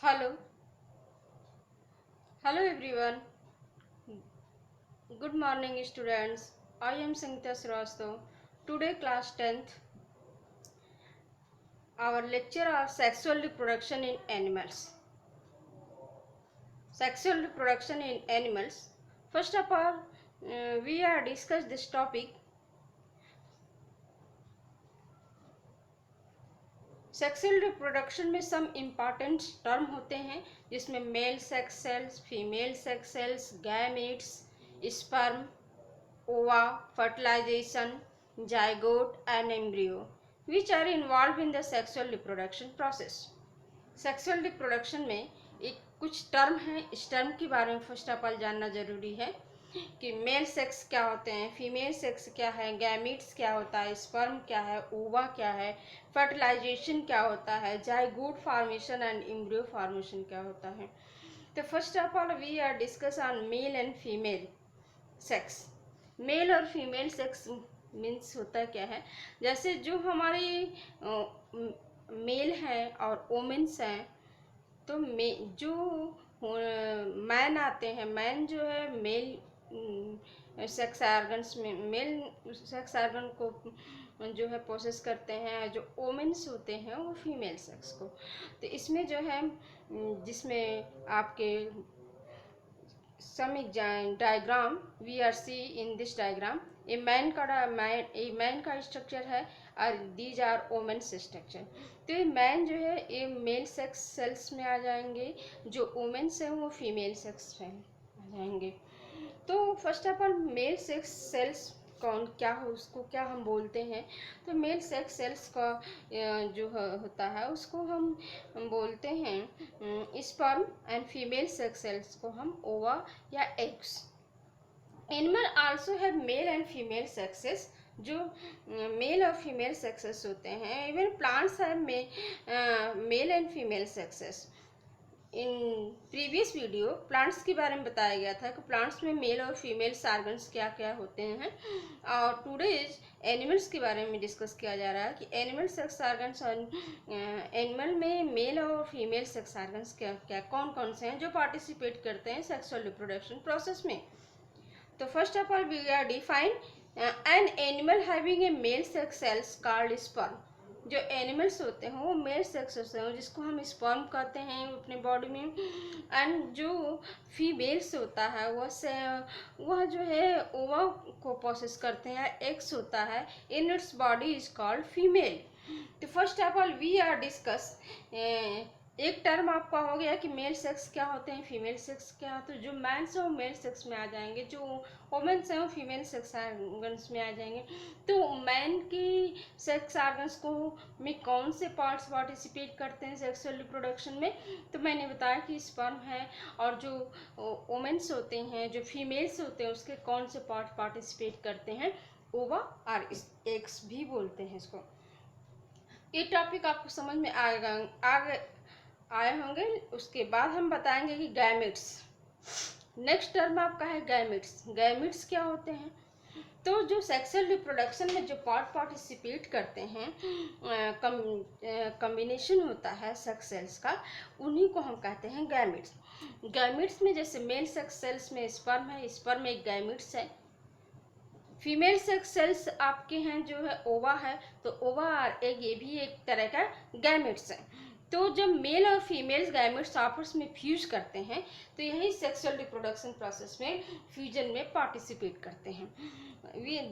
Hello, hello everyone. Good morning, students. I am Sangeeta Srivastava. Today, class 10th. Our lecture are sexual reproduction in animals. Sexual reproduction in animals. First of all, we are discuss this topic. Sexual reproduction में some important term होते हैं जिसमें mail sex sales, female sex cells, gametes, sperm, ओवा, fertilization, zygote and embryo which are involved in the sexual reproduction process. Sexual reproduction में एक कुछ term है, इस टर्म के बारे में फर्स्ट ऑफ ऑल जानना जरूरी है कि मेल सेक्स क्या होते हैं, फीमेल सेक्स क्या है, गैमीट्स क्या होता है, स्पर्म क्या है, ओवा क्या है, फर्टिलाइजेशन क्या होता है, zygote formation and embryo formation क्या होता है. तो first of all we are discuss on male and female sex. Male और फीमेल सेक्स मीन्स होता क्या है, जैसे जो हमारे मेल हैं और वोमेन्स हैं, तो जो मैन आते हैं, मैन जो है मेल सेक्स ऑर्गन्स में मेल सेक्स ऑर्गन को जो है प्रोसेस करते हैं, जो वोमेन्स होते हैं वो फीमेल सेक्स को. तो इसमें जो है जिसमें आपके some diagram we are see in this diagram. A man का स्ट्रक्चर है और these are women's स्ट्रक्चर. तो ये मैन जो है ये मेल सेक्स सेल्स में आ जाएंगे, जो वुमेन्स हैं वो फीमेल सेक्स में आ जाएंगे. तो first of all mail sex sales कौन क्या हो, उसको क्या हम बोलते हैं. तो मेल सेक्स सेल्स का जो होता है उसको हम बोलते हैं sperm, and female sex cells को हम ओवा या eggs. Animal also have mail and female sexes. जो मेल और फीमेल सेक्सेस होते हैं. Even plants have mail and female sexes. In previous video plants के बारे में बताया गया था कि प्लांट्स में मेल और फीमेल ऑर्गन्स क्या क्या होते हैं, और टुडे एनिमल्स के बारे में डिस्कस किया जा रहा है कि एनिमल सेक्स ऑर्गन्स और एनिमल में मेल और फीमेल सेक्स ऑर्गन्स क्या क्या कौन कौन से हैं जो पार्टिसिपेट करते हैं सेक्सुअल रिप्रोडक्शन प्रोसेस में. तो first of all we are define an animal having a male sex cells called sperm. जो एनिमल्स होते हैं वो मेल सेक्स होते हैं जिसको हम स्पर्म कहते हैं अपने बॉडी में. एंड जो फीमेल्स होता है वह जो है ओवा को प्रोसेस करते हैं, एक्स होता है, in its body is called female. तो first of all we are discuss एक टर्म आपका हो गया कि मेल सेक्स क्या होते हैं, फीमेल सेक्स क्या होते हैं. जो मैन्स हैं वो मेल सेक्स में आ जाएंगे, जो वुमेन्स हैं वो फीमेल सेक्स ऑर्गन्स में आ जाएंगे. तो मैन की सेक्स ऑर्गन्स को में कौन से पार्ट्स पार्टिसिपेट करते हैं सेक्सुअल रिप्रोडक्शन में. तो मैंने बताया कि स्पर्म है, और जो वुमेन्स होते हैं, जो फीमेल्स होते हैं, उसके कौन से पार्ट पार्टिसिपेट करते हैं, ओवा और एग्स भी बोलते हैं इसको. ये टॉपिक आपको समझ में आए होंगे. उसके बाद हम बताएंगे कि गैमेट्स. नेक्स्ट टर्म आपका है गैमेट्स. गैमेट्स क्या होते हैं. तो जो सेक्सुअल रिप्रोडक्शन में जो पार्टिसिपेट करते हैं, कम्बिनेशन होता है सेक्स सेल्स का, उन्हीं को हम कहते हैं गैमेट्स. गैमेट्स में जैसे मेल सेक्स सेल्स में स्पर्म है, स्पर्म एक गैमेट्स है. फीमेल सेक्स सेल्स आपके हैं जो है ओवा है, तो ओवा और एग ये भी एक तरह का गैमेट्स है. तो जब मेल और फीमेल गैमेट्स आपस में फ्यूज करते हैं तो यही सेक्सुअल रिप्रोडक्शन प्रोसेस में फ्यूजन में पार्टिसिपेट करते हैं.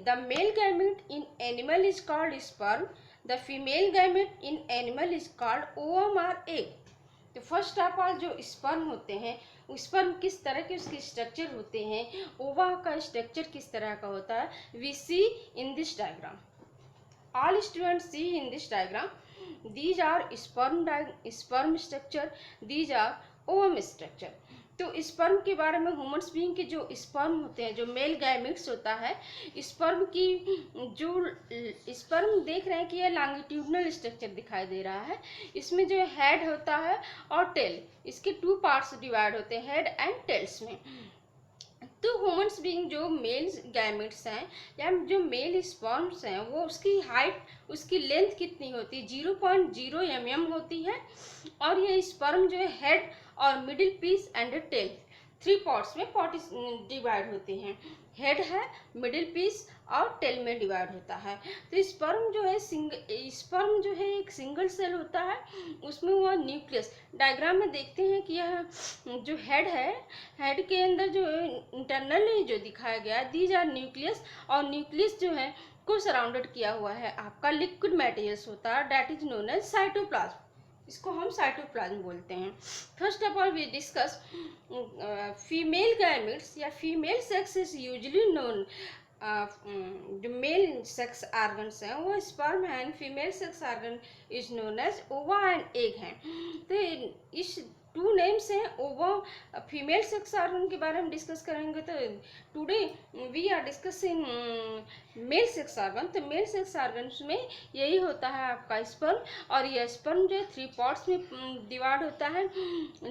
The male gamete in animal is called sperm, the female gamete in animal is called ovum और एग. तो फर्स्ट ऑफ ऑल जो स्पर्म होते हैं, स्पर्म किस तरह के उसके स्ट्रक्चर होते हैं, ओवा का स्ट्रक्चर किस तरह का होता है, we see in this diagram. All students see in this diagram. These are sperm structure. These are ovum structure. तो स्पर्म के बारे में ह्यूमन्स बीइंग के जो स्पर्म होते हैं, जो मेल गैमेट्स होता है, स्पर्म की जो स्पर्म देख रहे हैं कि ये लॉन्गिट्यूडनल स्ट्रक्चर दिखाई दे रहा है. इसमें जो हेड होता है और टेल, इसके टू पार्ट्स डिवाइड होते हैं, हेड एंड टेल्स में. तो ह्यूमन्स बीइंग जो मेल गैमेट्स हैं या जो मेल स्पर्म्स हैं, वो उसकी हाइट, उसकी लेंथ कितनी होती है? 0.0 mm होती है। और ये स्पर्म जो है हेड और middle piece and tail, 3 parts में डिवाइड होते हैं। हेड है, मिडिल पीस और टेल में डिवाइड होता है। तो स्पर्म जो है स्पर्म जो है एक सिंगल सेल होता है, उसमें हुआ न्यूक्लियस। डायग्राम में देखते हैं कि यह जो हेड है, हेड के अंदर जो इंटरनली जो दिखाया गया है, दीज आर न्यूक्लियस। और न्यूक्लियस जो है को सराउंडेड किया हुआ है आपका लिक्विड मटेरियल्स होता है, that is known as cytoplasm. इसको हम साइटोप्लाज्म बोलते हैं। First of all we discuss female gametes या female sex is usually known. जो मेल सेक्स ऑर्गन्स हैं वो स्पर्म है, and female sex organ is known as ova and egg हैं। तो इस 2 नेम्स हैं। ओवा फीमेल सेक्स ऑर्गन के बारे में डिस्कस करेंगे। तो today we are discussing male sex organ. तो मेल सेक्स ऑर्गन्स में यही होता है आपका स्पर्म, और यह स्पर्म जो 3 पार्ट्स में डिवाइड होता है,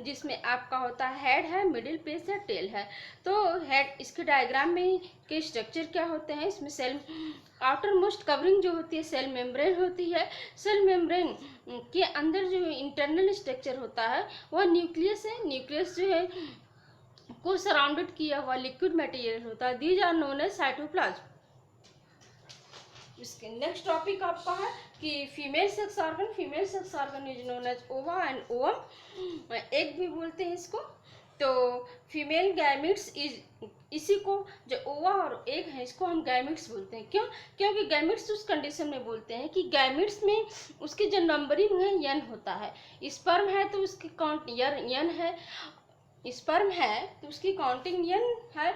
जिसमें आपका होता है हेड है, मिडिल पीस है, टेल है। तो हेड, इसके डायग्राम में के स्ट्रक्चर क्या होते हैं? इसमें सेल आउटर मोस्ट कवरिंग जो होती है सेल मेम्ब्रेन होती है। सेल मेम्ब्रेन के अंदर जो इंटरनल स्ट्रक्चर होता है वह न्यूक्लियस है। न्यूक्लियस जो है को सराउंडेड किया हुआ लिक्विड मटेरियल होता है, these are known as cytoplasm. इसके नेक्स्ट टॉपिक आपका है कि female sex organ. Female sex organ is known as ova and ovum, egg भी बोलते हैं इसको। तो फीमेल गैमेट्स इज, इसी को जो ओवा और एग है इसको हम गैमेट्स बोलते हैं। क्यों? क्योंकि गैमेट्स उस कंडीशन में बोलते हैं कि गैमेट्स में उसकी जो नंबरिंग है यन होता है। स्पर्म है तो उसकी काउंट यन है, स्पर्म है तो उसकी काउंटिंग यन है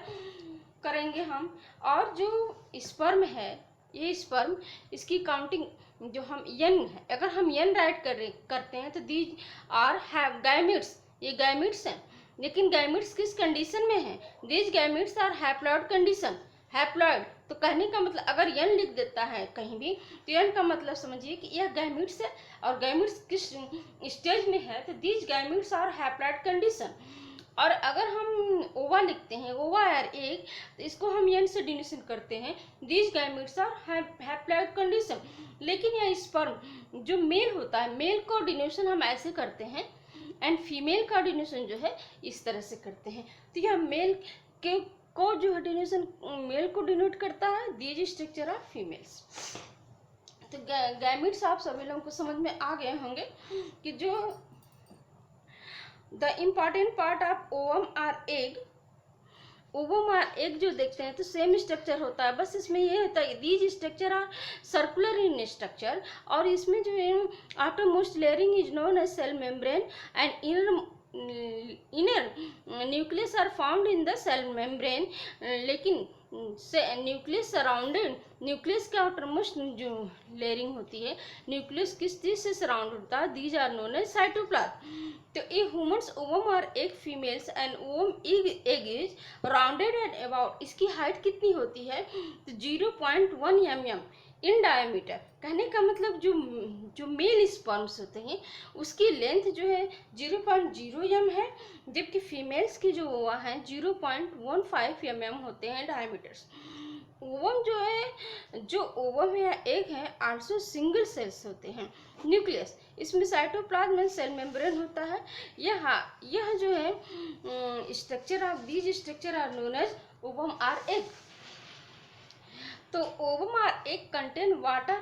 करेंगे हम। और जो स्पर्म है, ये स्पर्म, इसकी काउंटिंग जो हम यन है, अगर हम यन राइट करते हैं तो दीज आर हैव गैमेट्स, ये गैमेट्स हैं। लेकिन गैमेट्स किस कंडीशन में है? These gametes are haploid condition. Haploid तो कहने का मतलब अगर यन लिख देता है कहीं भी तो यन का मतलब समझिए कि यह गैमेट्स है, और गैमेट्स किस स्टेज में है तो these gametes are haploid condition. और अगर हम ओवा लिखते हैं, ओवा और एग, तो इसको हम यन से डिनोशन करते हैं, these gametes are haploid condition. लेकिन यह स्पर्म जो मेल होता है, मेल को डिनोशन हम ऐसे करते हैं, एंड फीमेल का डिनोशन जो है इस तरह से करते हैं। तो यह मेल के को जो है डिनोशन मेल को डिनोट करता है, दीज स्ट्रक्चर आर फीमेल्स। तो गैमेट्स आप सभी लोगों को समझ में आ गए होंगे कि जो the important part of ovum or egg, ovum और एग जो देखते हैं तो सेम स्ट्रक्चर होता है, बस इसमें ये होता है these structure are circular in structure. और इसमें जो है after most layering is known as cell membrane and inner nucleus are found in the cell membrane. लेकिन न्यूक्लियस सराउंडेड, न्यूक्लियस के आउटर मोस्ट जो लेयरिंग होती है, न्यूक्लियस किस चीज से सराउंड होता है, these are known as cytoplasm. तो ए ह्यूमन्स ओवम और egg females and ovum egg is rounded at about, इसकी हाइट कितनी होती है तो 0.1 mm इन डायमीटर। कहने का मतलब जो मेल स्पर्म्स होते हैं उसकी लेंथ जो है 0.0 mm है, जबकि फीमेल्स की जो ओवा है 0.15 mm होते हैं डायमीटर्स। ओवम जो है, जो ओवम या एग है आल्सो सिंगल सेल्स होते हैं। न्यूक्लियस, इसमें साइटोप्लाज्म में सेल मेम्ब्रेन होता है। यह जो है structure of these structure are known as ovum or egg. तो ovum or egg contain water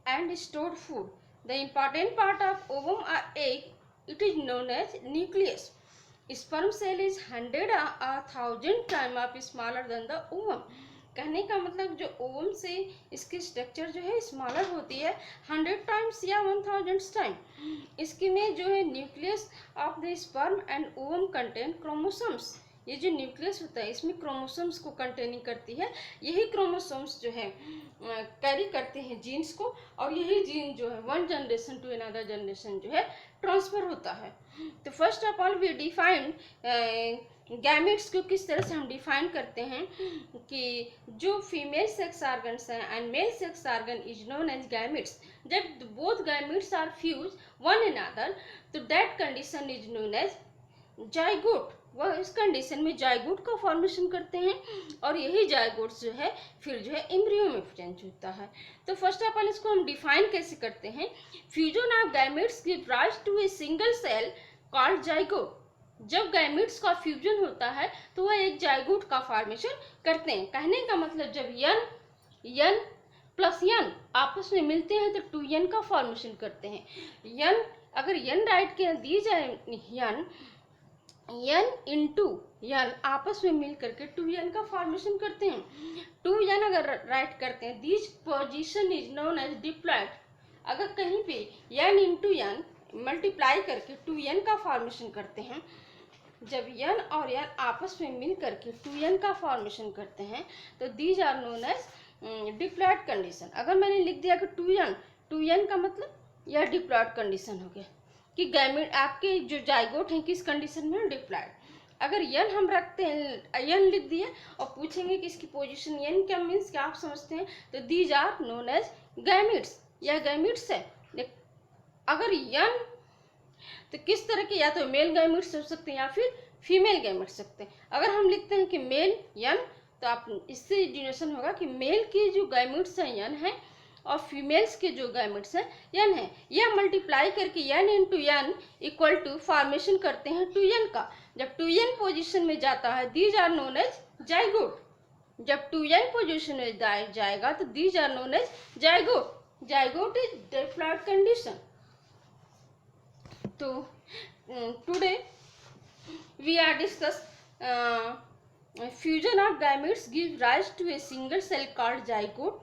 and stored food. The important part of ovum or egg, it is known as nucleus. Sperm cell is 100,000 times of smaller than the ovum. कहने का मतलब जो ovum से इसकी structure जो है smaller होती है 100 टाइम्स या 1000 टाइम। इसके में जो है nucleus of the sperm and ovum contain chromosomes. ये जो न्यूक्लियस होता है इसमें क्रोमोसोम्स को कंटेनिंग करती है। यही क्रोमोसोम्स जो है कैरी करते हैं जीन्स को, और यही जीन जो है one generation to another generation जो है ट्रांसफर होता है। तो first of all we define gametes को किस तरह से हम डिफाइन करते हैं कि जो फीमेल सेक्स ऑर्गन्स हैं and male sex organ is known as gametes. जब both gametes are fuse one another तो that condition is known as zygote. वह इस कंडीशन में जाइगोट का फॉर्मेशन करते हैं और यही जाइगोट जो है फिर जो है एम्ब्रियो में चेंज होता है। तो फर्स्ट ऑफ ऑल इसको हम डिफाइन कैसे करते हैं, fusion of gametes give rise to a single cell called zygote. जब गैमेट्स का फ्यूजन होता है तो वह एक जाइगोट का फॉर्मेशन करते हैं। कहने का मतलब जब यन प्लस यन आपस में मिलते हैं तो 2n का फॉर्मेशन करते हैं। यन अगर यन राइट के दी जाए यन इंटू यन आपस में मिल करके 2n का फॉर्मेशन करते हैं। 2n अगर राइट करते हैं, this position is known as diploid. अगर कहीं पे n इंटू n मल्टीप्लाई करके 2n का फॉर्मेशन करते हैं, जब n और n आपस में मिल करके 2n का फॉर्मेशन करते हैं तो these are known as diploid condition. अगर मैंने लिख दिया कि 2n का मतलब यह डिप्लॉयड कंडीशन हो गया कि गैमेट आपके जो जाइगोट हैं किस कंडीशन में, डिप्लॉयड। अगर n हम रखते हैं, n लिख दिए और पूछेंगे कि इसकी पोजीशन n क्या मीन्स क्या आप समझते हैं, तो these are known as gametes, यह गैमेट्स है। अगर n तो किस तरह के, या तो मेल गैमेट्स हो सकते हैं या फिर फीमेल गैमेट्स सकते हैं। अगर हम लिखते हैं कि मेल n तो आप इससे डिनोशन होगा कि मेल की जो गैमेट्स हैं n है और फीमेल्स के जो गैमेट्स हैं n है। यह मल्टीप्लाई करके n into n equal to formation करते हैं 2n का। जब 2n पोजीशन में जाता है these are known as zygote. जब 2n पोजीशन में जाएगा तो these are known as zygote. Zygote is diploid condition. तो today we are discuss fusion of gametes gives rise to a single cell called zygote,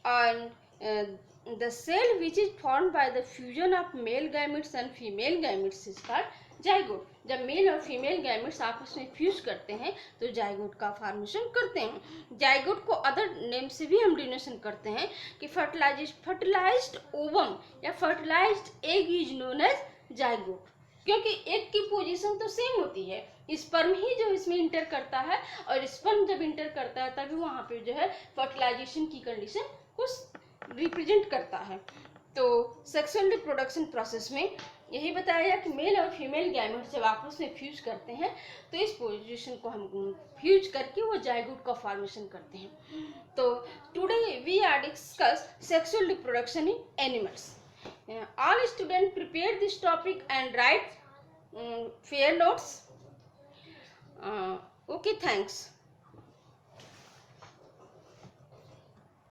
and the cell which is formed by the fusion of male gametes and female gametes is called zygote। जब mail और female gametes आपस में fuse करते हैं तो zygote का formation करते हैं। जाइगोट को अदर नेम से भी हम डिनोशन करते हैं कि फर्टिलाइज्ड ओवम या fertilised egg is known as zygote, क्योंकि एग की पोजीशन तो सेम होती है, स्पर्म ही जो इसमें इंटर करता है और स्पर्म जब इंटर करता है तभी वहाँ पे जो है फर्टिलाइजेशन की कंडीशन को रिप्रेजेंट करता है। तो सेक्सुअल रिप्रोडक्शन प्रोसेस में यही बताया कि मेल और फीमेल गैमेट्स जब आपस में फ्यूज करते हैं तो इस पोजीशन को हम फ्यूज करके वो जाइगोट का फॉर्मेशन करते हैं। तो today we are discuss sexual reproduction in animals. All students prepare this topic and write fair notes. Okay, thanks.